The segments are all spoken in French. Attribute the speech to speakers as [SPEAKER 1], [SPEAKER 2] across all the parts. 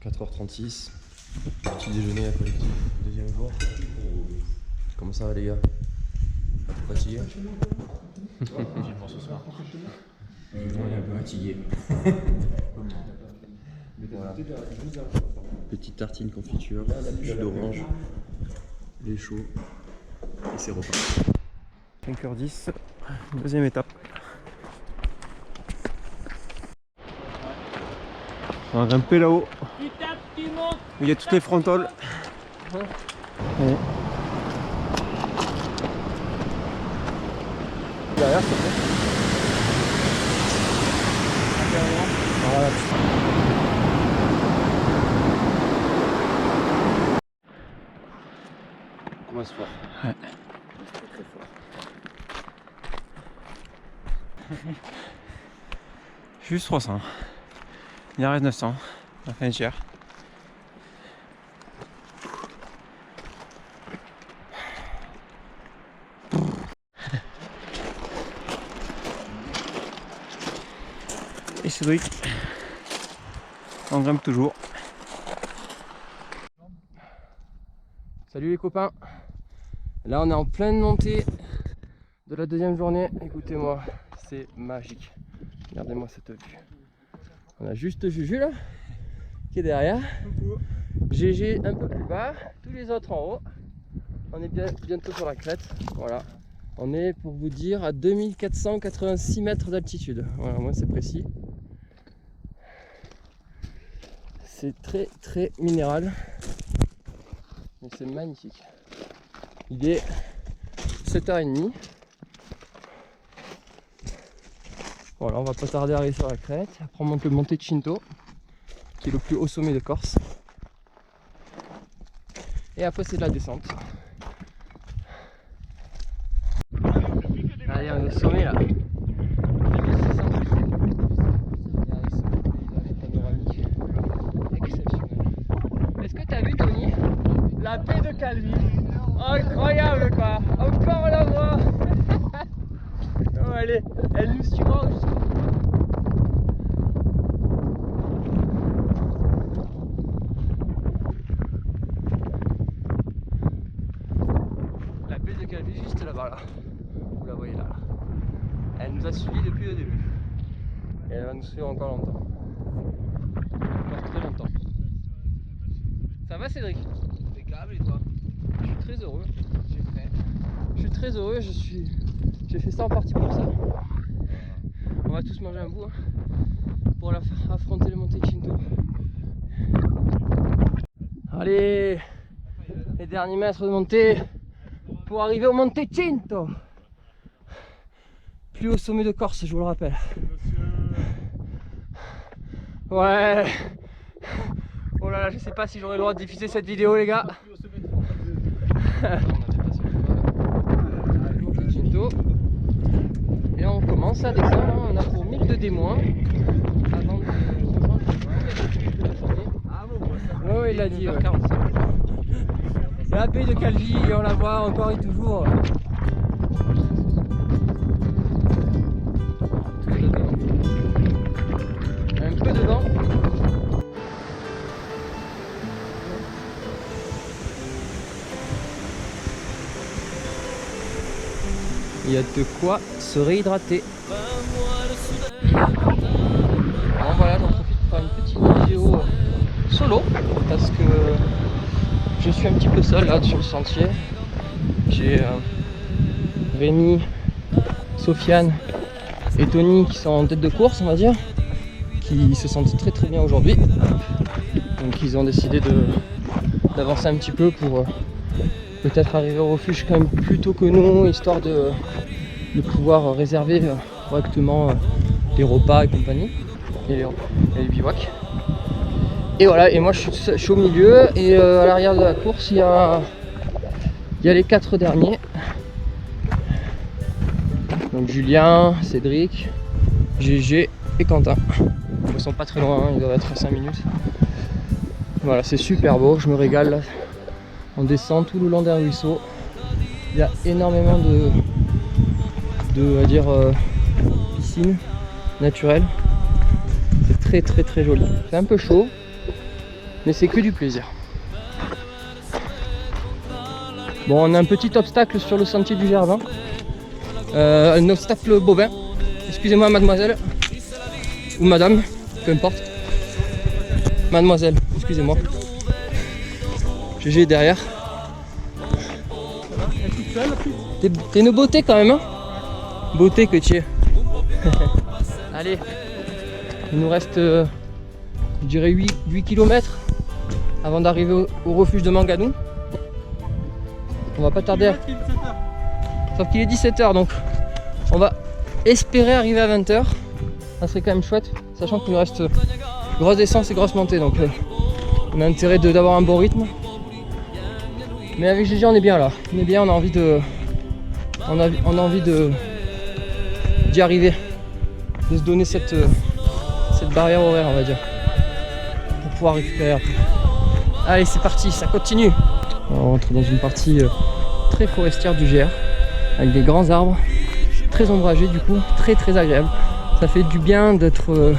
[SPEAKER 1] 4h36, petit déjeuner à collectif, deuxième jour. Comment ça va les gars? Pas trop fatigué?
[SPEAKER 2] Vivement ce soir.
[SPEAKER 1] On est un peu fatigué. Voilà. Petite tartine confiture, jus d'orange, lait chaud et c'est repas. 5h10, deuxième étape. On va grimper là-haut où il y a toutes les frontales. Ouais. Derrière, c'est bon. Voilà. On commence fort. Ouais. Très très fort. Juste 300. Il en reste 900. On a fait un tiers. Et Cédric, on grimpe toujours. Salut les copains. Là on est en pleine montée de la deuxième journée. Écoutez-moi, c'est magique. Regardez-moi cette vue. On a juste Juju là, qui est derrière. GG un peu plus bas, tous les autres en haut. On est bientôt sur la crête. Voilà. On est, pour vous dire, à 2486 mètres d'altitude. Voilà, moi c'est précis. C'est très très minéral. Mais c'est magnifique. Il est 7h30. Voilà, on va pas tarder à arriver sur la crête. Après on monte le Monte Cinto, qui est le plus haut sommet de Corse. Et après c'est de la descente. Allez, on est au sommet là. 2600 Regardez ce paysage panoramique exceptionnel. Est-ce que tu as vu, Tony, la baie de Calvi? Incroyable quoi. Encore on la voit. Oh, elle nous suivra jusqu'au bout. La baie de Calvi juste là-bas là. Vous la voyez là. Elle nous a suivis depuis le début. Et elle va nous suivre encore longtemps. Encore très longtemps. Ça va Cédric?
[SPEAKER 2] Impeccable et toi?
[SPEAKER 1] Je suis très heureux.
[SPEAKER 2] J'ai fait.
[SPEAKER 1] Je suis très heureux, j'ai fait ça en partie pour ça. On va tous manger un bout hein, pour affronter le Monte Cinto. Allez, les derniers mètres de montée pour arriver au Monte Cinto. Plus haut sommet de Corse, je vous le rappelle. Ouais. Oh là là, je sais pas si j'aurai le droit de diffuser cette vidéo les gars. Monte Cinto. Et on commence à descendre, on a pour 1000 de D- avant de rejoindre la journée. Oh il l'a dit, ouais. La baie de Calvi, on la voit encore et toujours. Un peu dedans. Il y a de quoi se réhydrater. Alors voilà, j'en profite pour faire une petite vidéo solo parce que je suis un petit peu seul là sur le sentier. J'ai Rémi, Sofiane et Tony qui sont en tête de course, on va dire, qui se sentent très très bien aujourd'hui. Donc ils ont décidé d'avancer un petit peu pour peut-être arriver au refuge quand même plus tôt que nous, histoire de pouvoir réserver correctement les repas et compagnie, et les bivouacs. Et voilà, et moi je suis au milieu, et à l'arrière de la course il y a les 4 derniers. Donc Julien, Cédric, GG et Quentin. Ils sont pas très loin, ils doivent être à 5 minutes. Voilà, c'est super beau, je me régale là. On descend tout le long d'un ruisseau. Il y a énormément de on va dire, piscines naturelles. C'est très très très joli. C'est un peu chaud, mais c'est que du plaisir. Bon, on a un petit obstacle sur le sentier du Gervin. Un obstacle bovin. Excusez-moi mademoiselle. Ou madame, peu importe. Mademoiselle, excusez-moi. GG est derrière. T'es une beauté quand même, hein. Beauté que tu es. Allez, il nous reste, je dirais 8 km avant d'arriver au refuge de Mangadou. On va pas tarder. Sauf qu'il est 17h, donc on va espérer arriver à 20h. Ça serait quand même chouette, sachant qu'il nous reste grosse descente et grosse montée, donc on a intérêt d'avoir un bon rythme. Mais avec GG on est bien là, on est bien, on a envie de, on a envie d'y arriver, de se donner cette barrière horaire, on va dire, pour pouvoir récupérer après. Allez, c'est parti, ça continue. On rentre dans une partie très forestière du GR, avec des grands arbres, très ombragés du coup, très agréable. Ça fait du bien d'être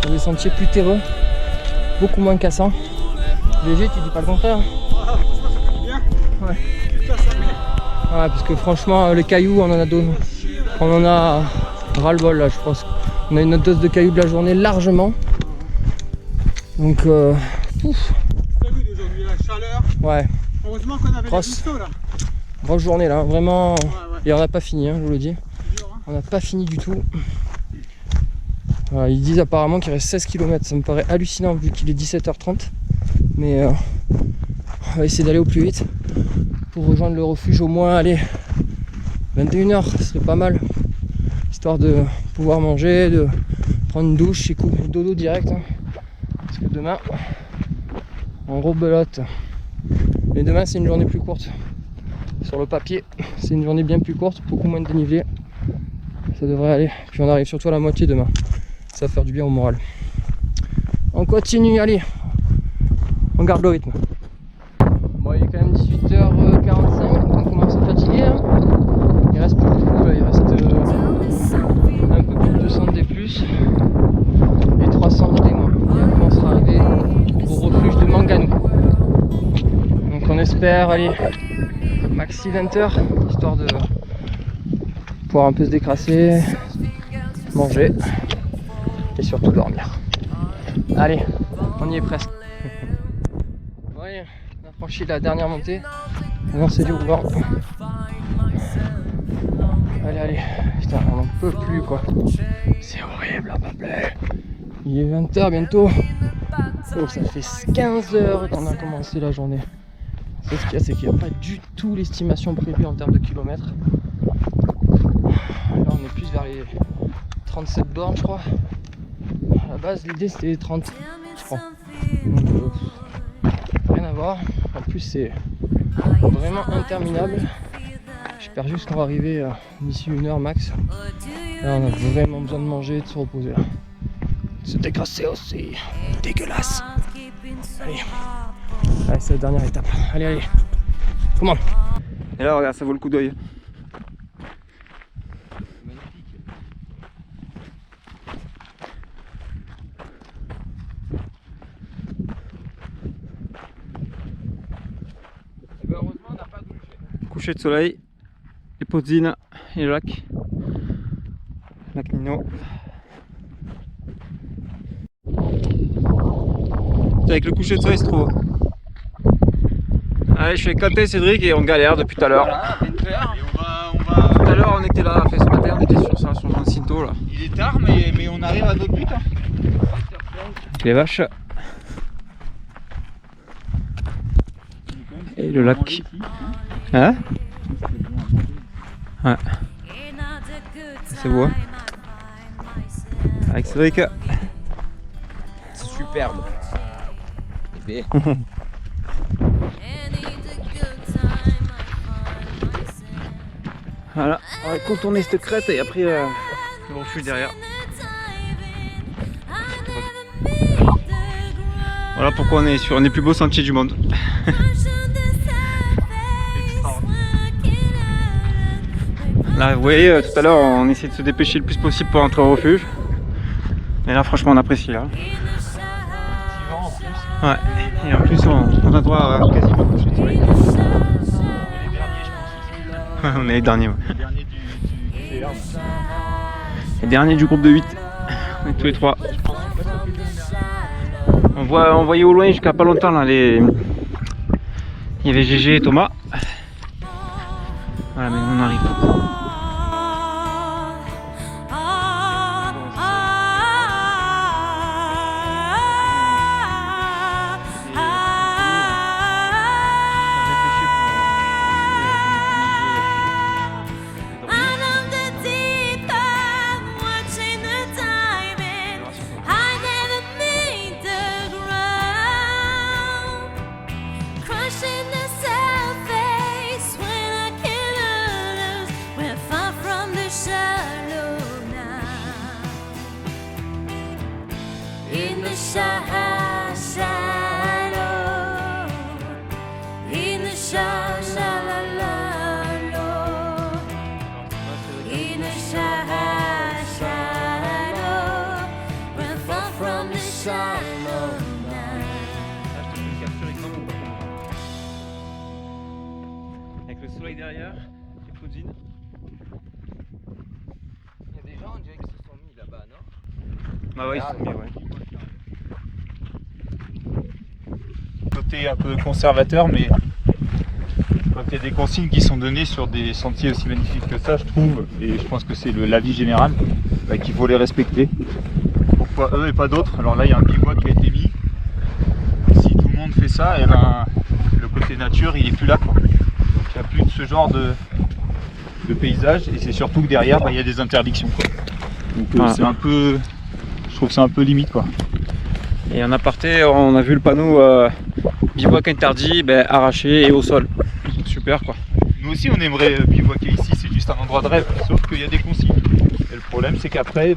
[SPEAKER 1] sur des sentiers plus terreux, beaucoup moins cassants. GG, tu dis pas le contraire? Ouais. Ouais, parce que franchement les cailloux on en a ras le bol là, je pense. On a une autre dose de cailloux de la journée largement. Donc ouf.
[SPEAKER 3] T'as vu aujourd'hui la chaleur?
[SPEAKER 1] Ouais.
[SPEAKER 3] Heureusement qu'on avait
[SPEAKER 1] Grosse.
[SPEAKER 3] des là.
[SPEAKER 1] Grosse journée là, vraiment.
[SPEAKER 3] Ouais.
[SPEAKER 1] Et on n'a pas fini, hein, je vous le dis.
[SPEAKER 3] Dur, hein.
[SPEAKER 1] On n'a pas fini du tout. Voilà, ils disent apparemment qu'il reste 16 km, ça me paraît hallucinant vu qu'il est 17h30. Mais on va essayer d'aller au plus vite pour rejoindre le refuge au moins, allez, 21h, ce serait pas mal. Histoire de pouvoir manger, de prendre une douche et dodo direct. Hein. Parce que demain, on rebelote. Mais demain c'est une journée plus courte. Sur le papier, c'est une journée bien plus courte, beaucoup moins de dénivelé. Ça devrait aller. Puis on arrive surtout à la moitié demain. Ça va faire du bien au moral. On continue, allez. On garde le rythme. Bon, il est quand même 18h45, on commence à fatiguer. Hein. Il reste plus beaucoup, là. Il reste un peu plus de 200 D+, et 300 D-. Et après on sera arrivé au refuge de Mangadou. Donc on espère, allez, maxi 20h, histoire de pouvoir un peu se décrasser, manger et surtout dormir. Allez, on y est presque. Ouais, on a franchi la dernière montée. Maintenant c'est du roulant. Allez, putain, on n'en peut plus quoi. C'est horrible, à peu près. Il est 20h bientôt. Oh, ça fait 15h qu'on a commencé la journée. Ce qu'il y a, c'est qu'il n'y a pas du tout l'estimation prévue en termes de kilomètres. Là, on est plus vers les 37 bornes, je crois. À la base, l'idée c'était 30, je crois. Donc, rien à voir. En plus, c'est vraiment interminable. J'espère juste qu'on va arriver d'ici 1 heure max. Là, on a vraiment besoin de manger et de se reposer. Là. Se dégrasser aussi. Dégueulasse. Allez. Allez, c'est la dernière étape. Allez. Comment?
[SPEAKER 4] Et là, regarde, ça vaut le coup d'œil.
[SPEAKER 2] Heureusement, on n'a pas bougé.
[SPEAKER 4] Coucher de soleil, les Pozzines et le lac. Lac Nino. Avec le coucher de soleil, c'est trop beau. Allez, je suis éclaté, Cédric, et on galère depuis tout à l'heure.
[SPEAKER 2] Voilà, 20h.
[SPEAKER 4] Tout à l'heure, on était là, ce matin, on était sur Jean Cinto là.
[SPEAKER 2] Il est tard, mais on arrive à d'autres buts. Hein.
[SPEAKER 4] Avec les vaches. Et le lac. Hein? Ouais. C'est beau. Hein? Avec Cédric.
[SPEAKER 2] C'est superbe. Bébé.
[SPEAKER 4] Voilà, on va contourner cette crête et après le refuge derrière. Voilà pourquoi on est sur un des plus beaux sentiers du monde. Là vous voyez tout à l'heure on essaie de se dépêcher le plus possible pour entrer au refuge. Et là franchement on apprécie là.
[SPEAKER 2] en plus.
[SPEAKER 4] Ouais, et en plus on a droit à quasiment coucher de soleil.
[SPEAKER 2] Les derniers, je pense.
[SPEAKER 4] On est les derniers, ouais.
[SPEAKER 2] Les derniers du PR.
[SPEAKER 4] Les derniers du groupe de 8. On est tous les trois. On voyait au loin jusqu'à pas longtemps là les. Il y avait GG et Thomas. Voilà, mais on arrive.
[SPEAKER 5] In the shadow, in the shadow, in the shadow, run far from the shallow
[SPEAKER 4] Avec le soleil derrière, les cousines.
[SPEAKER 2] Il y a des gens, on dirait qu'ils se sont mis là-bas, non?
[SPEAKER 4] Bah ouais, ils sont mis, ouais.
[SPEAKER 6] Côté un peu conservateur, mais quand il y a des consignes qui sont données sur des sentiers aussi magnifiques que ça, je trouve, et je pense que c'est l'avis général, qu'il faut les respecter. Pourquoi eux et pas d'autres? Alors là, il y a un bivouac qui a été mis. Si tout le monde fait ça, et ben, le côté nature, il est plus là, quoi. Donc il n'y a plus de ce genre de paysage, et c'est surtout que derrière, il y a des interdictions, quoi. Donc
[SPEAKER 4] Voilà.
[SPEAKER 6] c'est un peu, je trouve ça un peu limite, quoi.
[SPEAKER 4] Et en aparté, on a vu le panneau bivouac interdit, arraché et au sol. Super quoi.
[SPEAKER 6] Nous aussi on aimerait bivouaquer ici, c'est juste un endroit de rêve, sauf qu'il y a des consignes. Et le problème c'est qu'après,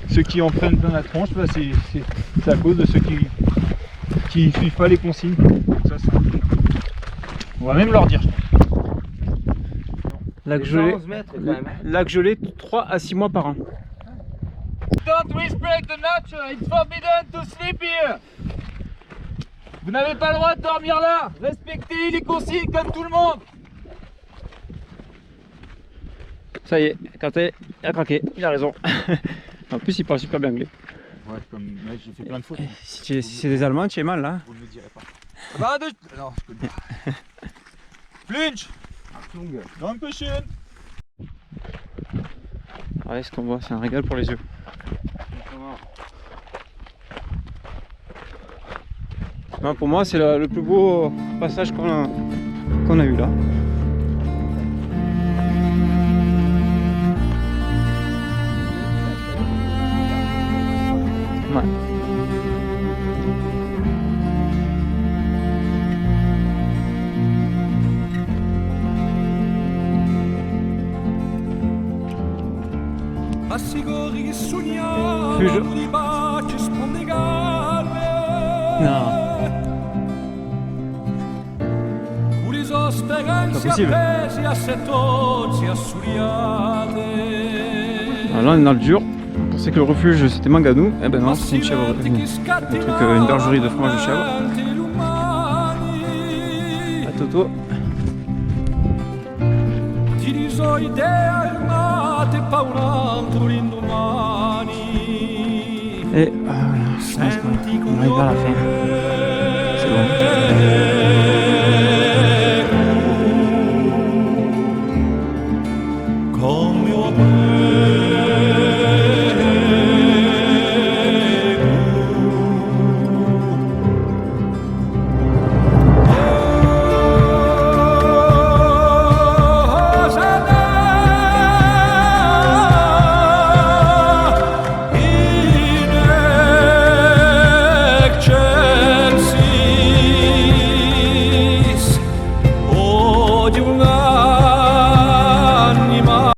[SPEAKER 6] ceux qui en prennent plein la tronche, c'est à cause de ceux qui suivent pas les consignes. Donc ça, on va même leur dire.
[SPEAKER 4] Lac gelé,
[SPEAKER 2] 11 mètres quand même.
[SPEAKER 4] lac gelé 3 à 6 mois par an.
[SPEAKER 2] Don't respect the nature, it's forbidden to sleep here. Vous n'avez pas le droit de dormir là. Respectez les consignes comme tout le monde.
[SPEAKER 4] Ça y est, Quentin, il a craqué, il a raison. En plus il parle super bien anglais.
[SPEAKER 6] Ouais, comme j'ai fait plein de fautes.
[SPEAKER 4] Si c'est des Allemands, tu es mal là.
[SPEAKER 6] Vous ne me direz pas.
[SPEAKER 2] Non, je peux le dire. Flunch.
[SPEAKER 6] Dankeschön.
[SPEAKER 4] Ouais, ce qu'on voit, c'est un régal pour les yeux. Non, pour moi, c'est le plus beau passage qu'on a eu là. Ouais. Fuge. Non. Pas possible. Alors là on est dans le dur. On pensait que le refuge c'était Manganou. Eh ben non, c'est une chèvre. Une bergerie de fromage de chèvre. À Toto. Et voilà, je pense qu'on arrive vers la fin. C'est bon.
[SPEAKER 5] Come your